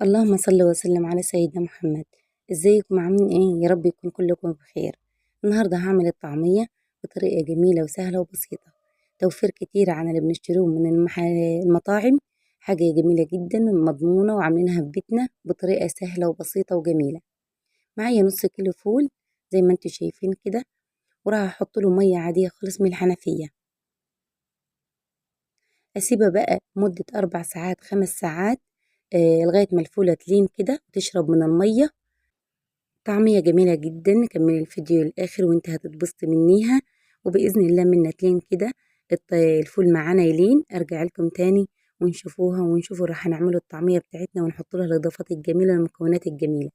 اللهم صل وسلم على سيدنا محمد. ازيكم عاملين ايه؟ يا رب يكون كلكم بخير. النهارده هعمل الطعمية بطريقة جميلة وسهلة وبسيطة، توفير كتير عن اللي بنشتروه من المطاعم. حاجة جميلة جدا مضمونة وعاملينها في بيتنا بطريقة سهلة وبسيطة وجميلة. معايا نص كيلو فول زي ما انتوا شايفين كده، وراح احط له مية عادية خالص من الحنفية. اسيبها بقى مدة 4 ساعات 5 ساعات، لغاية ما الفولة تلين كده وتشرب من المية. طعمية جميلة جدا، كملي الفيديو للآخر وانت هتتبسطي منيها، وبإذن الله من تلين كده الفول معانا يلين ارجع لكم تاني ونشوفوها ونشوفوا راح نعملوا الطعمية بتاعتنا ونحط لها الإضافات الجميلة والمكونات الجميلة.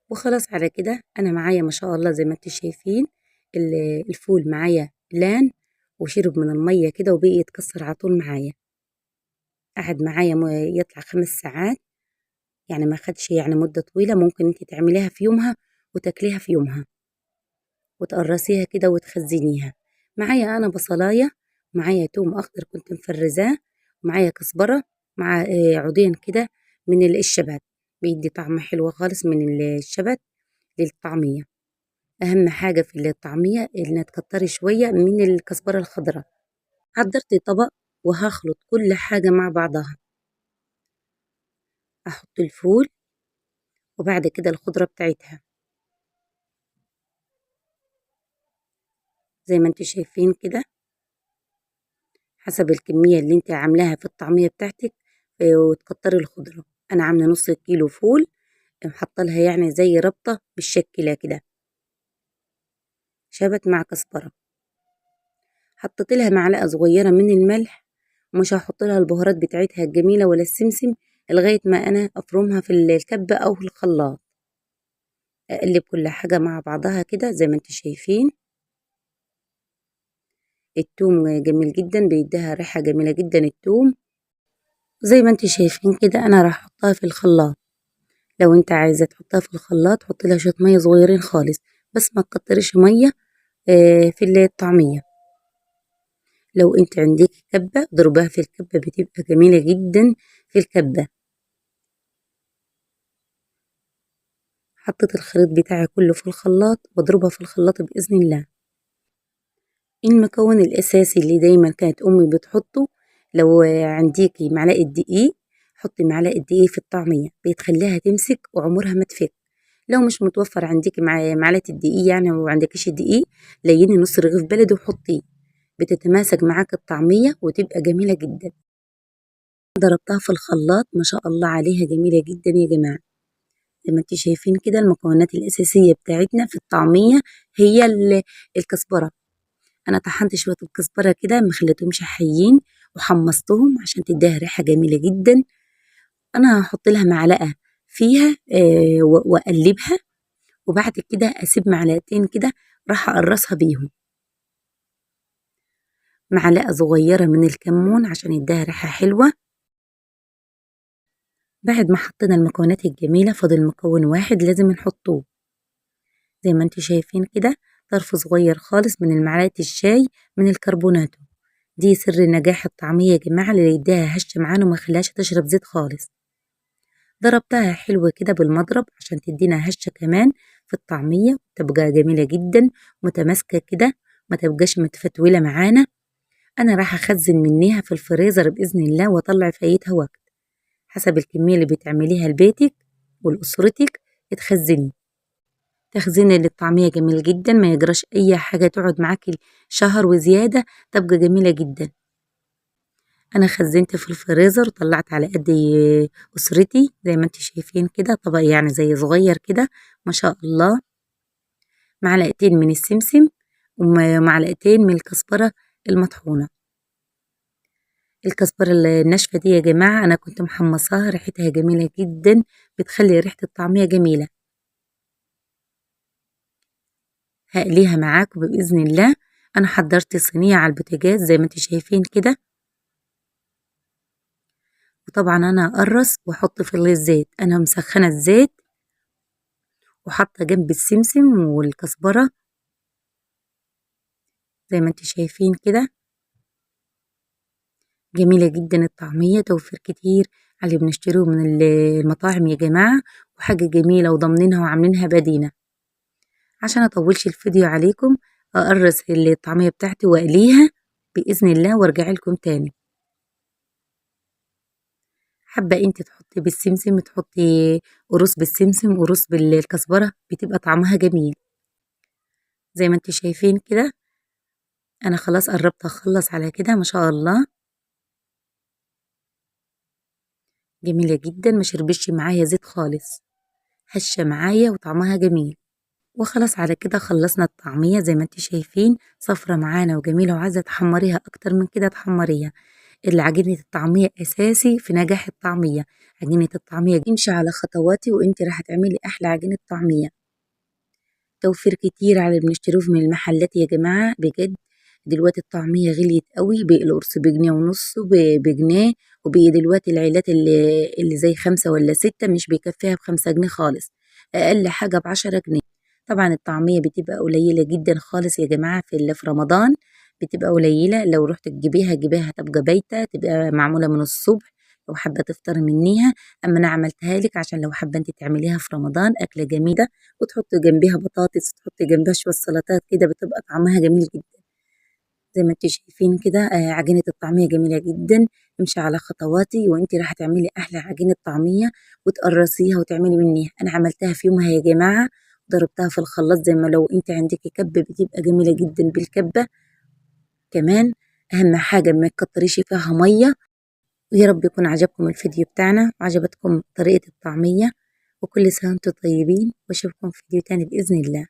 وخلاص على كده أنا معايا ما شاء الله زي ما انتوا شايفين الفول معايا لان وشرب من المية كده وبقي يتكسر على طول معايا. قعد معايا يطلع 5 ساعات، يعني ما خدش يعني مدة طويلة، ممكن انت تعمليها في يومها وتاكليها في يومها وتقرصيها كده وتخزنيها. معايا انا بصلاية، معايا توم اخضر كنت مفرزاه، ومعايا كزبرة، مع عودين كده من الشبت، بيدي طعم حلو خالص من الشبت للطعمية. اهم حاجة في الطعمية انها تكتري شوية من الكزبرة الخضراء. حضرت طبق وهخلط كل حاجة مع بعضها. احط الفول وبعد كده الخضرة بتاعتها زي ما انتوا شايفين كده، حسب الكمية اللي انت عاملاها في الطعمية بتاعتك. وتكتري الخضرة. انا عاملة نص كيلو فول، محط لها يعني زي ربطة بالشكلة كده، شبت مع كزبرة. حطيت لها معلقة صغيرة من الملح، ومش هحط لها البهارات بتاعتها الجميلة ولا السمسم لغاية ما انا افرمها في الكبة او في الخلاط. اقلب كل حاجة مع بعضها كده زي ما انتوا شايفين. التوم جميل جدا، بيديها ريحة جميلة جدا التوم. زي ما انتوا شايفين كده انا راح احطها في الخلاط. لو انت عايزة تحطها في الخلاط حط لها شوية مية صغيرين خالص، بس ما تكتريش مية في الطعمية. لو انت عندك كبة ضربها في الكبة بتبقى جميلة جدا في الكبة. حطيت الخليط بتاعي كله في الخلاط واضربها في الخلاط بإذن الله. المكون الأساسي اللي دايما كانت أمي بتحطه، لو عنديكي معلقة دقيق حطي معلقة دقيق في الطعمية بتخليها تمسك وعمرها ما تفك. لو مش متوفر عندك معلقة الدقيق يعني وعندكش دقيق، ليني نص رغيف بلدي وحطيه، بتتماسك معاك الطعمية وتبقى جميلة جدا. ضربتها في الخلاط ما شاء الله عليها جميلة جدا يا جماعة. زي ما انتم شايفين كده المكونات الأساسية بتاعتنا في الطعمية هي الكزبرة. أنا طحنت شوية الكزبرة كده ما خليتهمش حيين وحمصتهم عشان تديها ريحة جميلة جدا. أنا هحط لها معلقة فيها وأقلبها، وبعد كده أسيب معلقتين كده راح أقرصها بيهم. معلقة صغيرة من الكمون عشان يديها ريحة حلوة. بعد ما حطينا المكونات الجميلة فاضل مكون واحد لازم نحطوه. زي ما انتوا شايفين كده طرف صغير خالص من معلقة الشاي من الكربوناتو. دي سر نجاح الطعمية يا جماعة، اللي يديها هشة معانا وما يخليهاش تشرب زيت خالص. ضربتها حلوة كده بالمضرب عشان تدينا هشة كمان في الطعمية، تبقى جميلة جدا متماسكة كده، ما تبقاش متفتولة معانا. أنا راح أخزن منيها في الفريزر بإذن الله وأطلع فايتها وقت حسب الكمية اللي بتعمليها لبيتك ولأسرتك. تخزني تخزين للطعمية جميل جدا، ما يجراش أي حاجة، تقعد معاكي شهر وزيادة، تبقى جميلة جدا. أنا خزنت في الفريزر وطلعت على قد أسرتي زي ما انتوا شايفين كده، طبق يعني زي صغير كده ما شاء الله. معلقتين من السمسم ومعلقتين من الكزبرة المطحونة. الكزبرة الناشفة دي يا جماعة أنا كنت محمصاها، ريحتها جميلة جدا، بتخلي ريحة الطعمية جميلة. هقليها معاكم بإذن الله. أنا حضرت صينية على البوتاجاز زي ما انتوا شايفين كده، وطبعا أنا أقرص وأحط في الزيت. أنا مسخنة الزيت وحاطة جنب السمسم والكزبرة زي ما انتوا شايفين كده. جميلة جدا الطعمية، توفير كتير على اللي بنشتروه من المطاعم يا جماعة، وحاجة جميلة وضامنينها وعاملينها بدينة. عشان اطولش الفيديو عليكم اقرص الطعمية بتاعتي واقليها بإذن الله وارجع لكم تاني. حابة انت تحطي بالسمسم تحطي قروص بالسمسم قروص بالكزبرة بتبقى طعمها جميل. زي ما انتوا شايفين كده انا خلاص قربت اخلص على كده ما شاء الله، جميلة جدا ما شربتش معايا زيت خالص، هشة معايا وطعمها جميل. وخلاص على كده خلصنا الطعمية زي ما انتوا شايفين صفرة معانا وجميلة، وعايزة تحمريها اكتر من كده تحمريها. اللي عجينة الطعمية اساسي في نجاح الطعمية، عجينة الطعمية امشي على خطواتي وانت راح تعملي احلى عجينة طعمية. توفير كتير على اللي بنشتروه من المحلات يا جماعة بجد. دلوقتي الطعمية غليت قوي، بقى القرص بجنيه ونص بجنيه، وبقي دلوقتي العيلات اللي زي 5 ولا 6 مش بيكفيها ب5 جنيه خالص، أقل حاجة ب10 جنيه. طبعا الطعمية بتبقى قليلة جدا خالص يا جماعة في رمضان، بتبقى قليلة. لو رحت تجيبيها تبقى بايتة، تبقى معمولة من الصبح لو حابة تفطري منيها. أما أنا عملتها لك عشان لو حابة أنت تعمليها في رمضان أكلة جميلة، وتحطي جنبها بطاطس وتحطي جنبها شوية سلطات كده بتبقى طعمها جميل جدا. زي ما انتوا شايفين كده عجينة الطعمية جميلة جدا. امشي على خطواتي وانت راح تعملي احلى عجينة طعمية وتقرصيها وتعملي منيها. انا عملتها في يومها يا جماعة، ضربتها في الخلاط زي ما لو انت عندك كبة بتبقى جميلة جدا بالكبة كمان. اهم حاجة ما تكتريش فيها مية. ويا رب يكون عجبكم الفيديو بتاعنا وعجبتكم طريقة الطعمية، وكل سنة وانتم طيبين، واشوفكم في فيديو تاني بإذن الله.